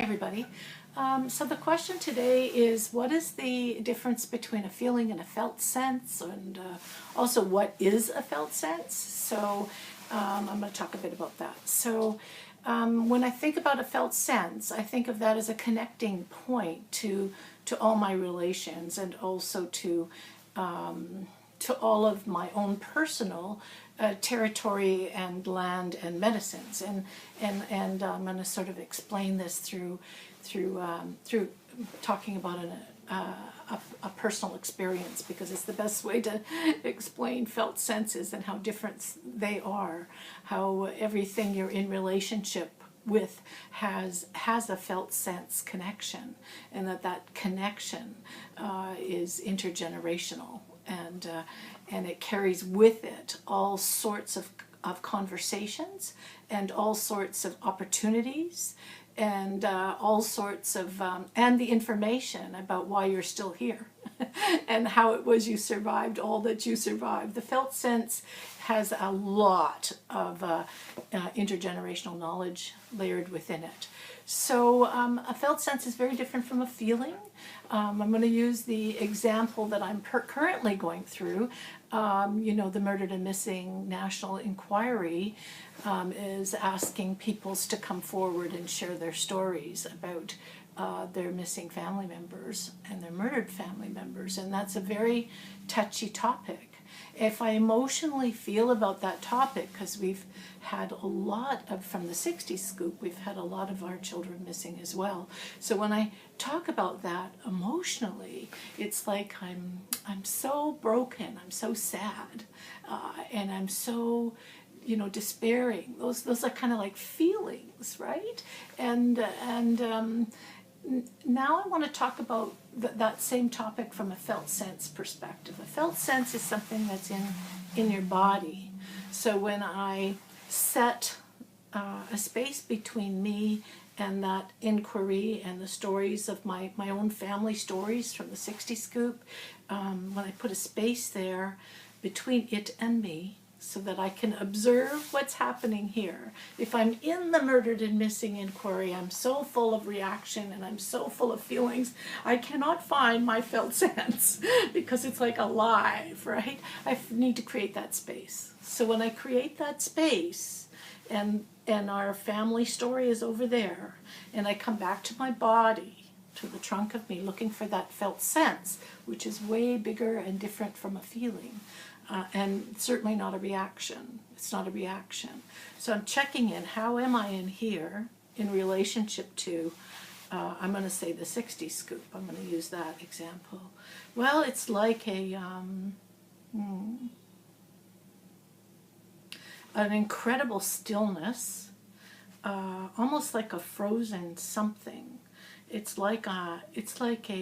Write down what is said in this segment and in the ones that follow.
Everybody. So the question today is, what is the difference between a feeling and a felt sense, and also what is a felt sense? So I'm going to talk a bit about that. So when I think about a felt sense, I think of that as a connecting point to all my relations, and also to all of my own personal territory and land and medicines, and I'm going to sort of explain this through talking about a personal experience, because it's the best way to explain felt senses and how different they are, how everything you're in relationship with has a felt sense connection, and that connection is intergenerational, and it carries with it all sorts of conversations and all sorts of opportunities, and all sorts of and the information about why you're still here and how it was you survived all that you survived. The felt sense has a lot of intergenerational knowledge layered within it. So a felt sense is very different from a feeling. I'm going to use the example that I'm currently going through. The Murdered and Missing National Inquiry is asking peoples to come forward and share their stories about their missing family members and their murdered family members, and that's a very touchy topic. If I emotionally feel about that topic, because we've had a lot of, from the 60s scoop, we've had a lot of our children missing as well. So when I talk about that emotionally, it's like I'm so broken, I'm so sad, and I'm so, despairing. Those are kind of like feelings, right? And now I want to talk about that same topic from a felt sense perspective. A felt sense is something that's in your body. So when I set a space between me and that inquiry and the stories of my own family stories from the 60 scoop, when I put a space there between it and me, so that I can observe what's happening here. If I'm in the Murdered and Missing inquiry, I'm so full of reaction and I'm so full of feelings, I cannot find my felt sense because it's like alive, right? I need to create that space. So when I create that space, and our family story is over there, and I come back to my body, to the trunk of me, looking for that felt sense, which is way bigger and different from a feeling. And certainly not a reaction. It's not a reaction. So I'm checking in. How am I in here in relationship to, I'm going to say the 60 scoop. I'm going to use that example. Well, it's like an incredible stillness, almost like a frozen something. It's like a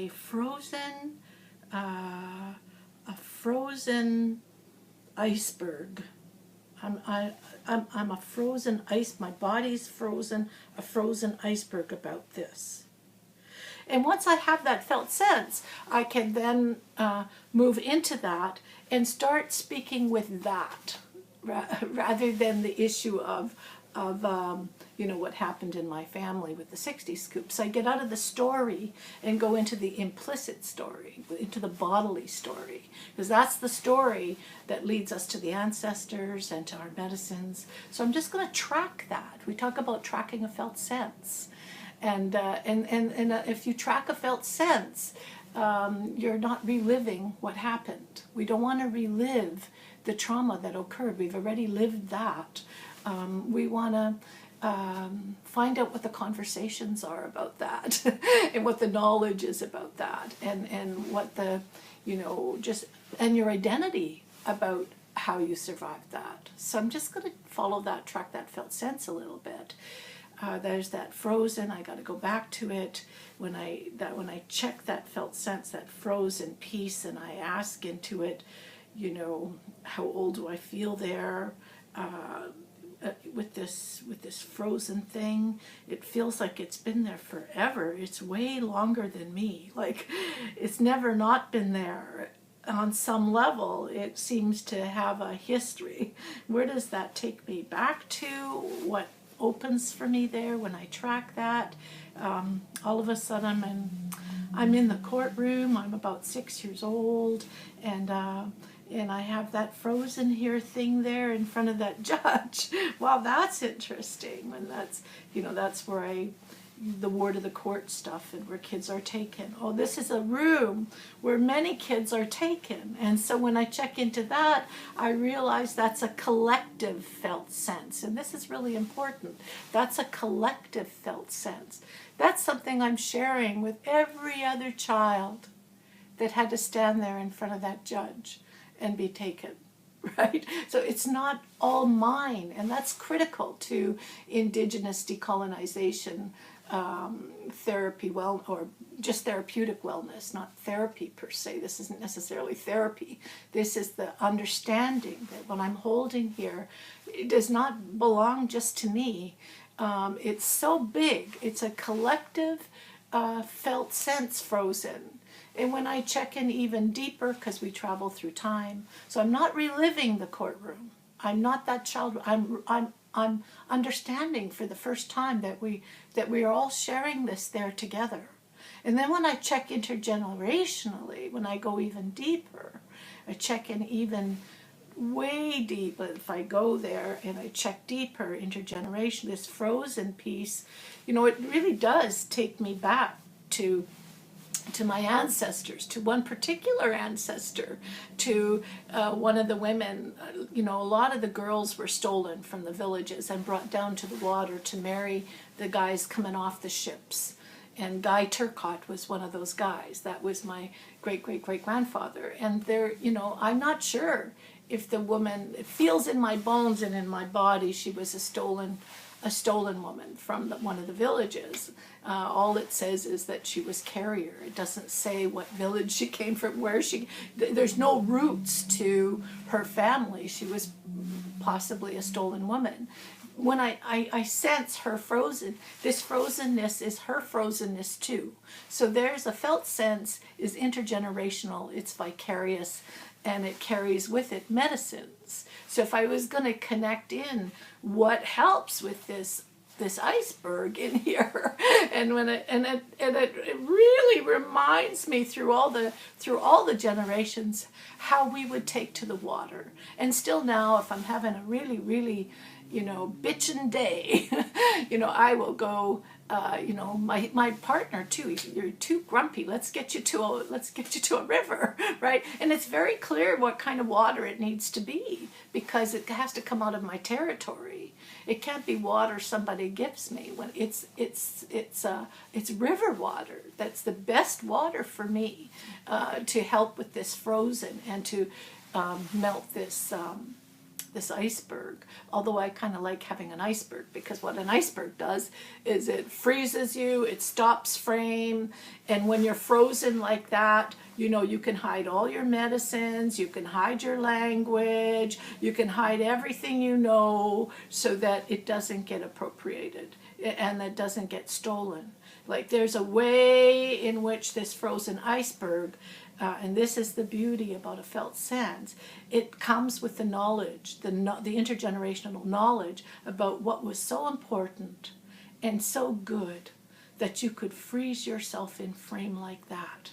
frozen, iceberg. I'm a frozen ice. My body's frozen. A frozen iceberg about this. And once I have that felt sense, I can then move into that and start speaking with that, rather than the issue of what happened in my family with the 60 scoops. I get out of the story and go into the implicit story, into the bodily story, because that's the story that leads us to the ancestors and to our medicines. So I'm just going to track that. We talk about tracking a felt sense, and if you track a felt sense, you're not reliving what happened. We don't want to relive the trauma that occurred. We've already lived that. We want to find out what the conversations are about that and what the knowledge is about that, and what the, and your identity about how you survived that. So I'm just going to follow that, track that felt sense a little bit. There's that frozen, I got to go back to it. When I check that felt sense, that frozen piece, and I ask into it, how old do I feel there? With this frozen thing, it feels like it's been there forever. It's way longer than me. Like, it's never not been there. On some level, it seems to have a history. Where does that take me back to? What opens for me there when I track that. All of a sudden I'm in the courtroom. I'm about 6 years old, and I have that frozen here thing there in front of that judge. Wow, that's interesting. And that's where the ward of the court stuff, and where kids are taken. Oh, this is a room where many kids are taken. And so when I check into that, I realize that's a collective felt sense. And this is really important. That's a collective felt sense. That's something I'm sharing with every other child that had to stand there in front of that judge and be taken. Right? So it's not all mine, and that's critical to Indigenous decolonization therapy, or just therapeutic wellness, not therapy per se. This isn't necessarily therapy. This is the understanding that what I'm holding here, it does not belong just to me. It's so big. It's a collective felt sense frozen. And when I check in even deeper, because we travel through time, so I'm not reliving the courtroom. I'm not that child. I'm understanding for the first time that we are all sharing this there together. And then when I check intergenerationally, when I go even deeper, I check in even way deep. If I go there and I check deeper, intergeneration, this frozen piece, it really does take me back to my ancestors, to one particular ancestor, to one of the women. A lot of the girls were stolen from the villages and brought down to the water to marry the guys coming off the ships. And Guy Turcotte was one of those guys. That was my great-great-great-grandfather. And there, I'm not sure if the woman, it feels in my bones and in my body, she was a stolen woman from one of the villages. All it says is that she was carrier. It doesn't say what village she came from, there's no roots to her family. She was possibly a stolen woman. When I sense her frozen, this frozenness is her frozenness too. So there's a felt sense is intergenerational, it's vicarious, and it carries with it medicines. So if I was going to connect in what helps with this iceberg in here, and it really reminds me through all the generations how we would take to the water. And still now, if I'm having a really bitchin' day, I will go. My partner too. You're too grumpy. Let's get you to a river, right? And it's very clear what kind of water it needs to be, because it has to come out of my territory. It can't be water somebody gives me. When it's river water. That's the best water for me to help with this frozen and to melt this iceberg. Although I kind of like having an iceberg, because what an iceberg does is it freezes you, it stops frame, and when you're frozen like that, you can hide all your medicines, you can hide your language, you can hide everything so that it doesn't get appropriated and that doesn't get stolen. Like, there's a way in which this frozen iceberg, and this is the beauty about a felt sense, it comes with the knowledge, the intergenerational knowledge about what was so important and so good that you could freeze yourself in frame like that.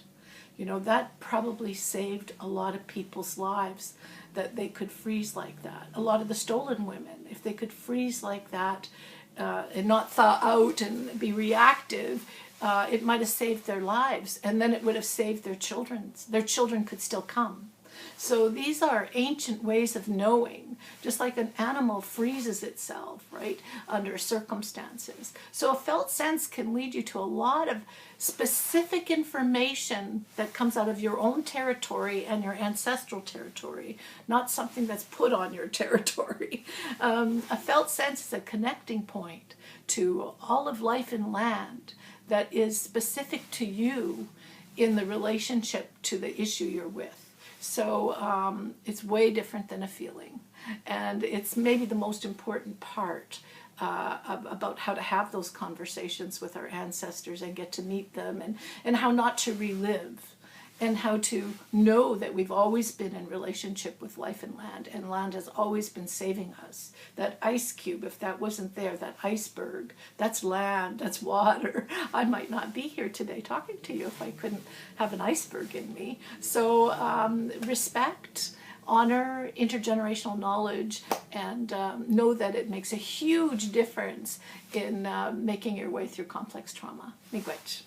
That probably saved a lot of people's lives, that they could freeze like that. A lot of the stolen women, if they could freeze like that and not thaw out and be reactive, it might have saved their lives, and then it would have saved their children. Their children could still come. So these are ancient ways of knowing, just like an animal freezes itself, right, under circumstances. So a felt sense can lead you to a lot of specific information that comes out of your own territory and your ancestral territory, not something that's put on your territory. A felt sense is a connecting point to all of life and land that is specific to you in the relationship to the issue you're with. So it's way different than a feeling. And it's maybe the most important part about how to have those conversations with our ancestors and get to meet them, and how not to relive. and how to know that we've always been in relationship with life and land has always been saving us. That ice cube, if that wasn't there, that iceberg, that's land, that's water. I might not be here today talking to you if I couldn't have an iceberg in me. So respect, honor intergenerational knowledge, and know that it makes a huge difference in making your way through complex trauma. Miigwech.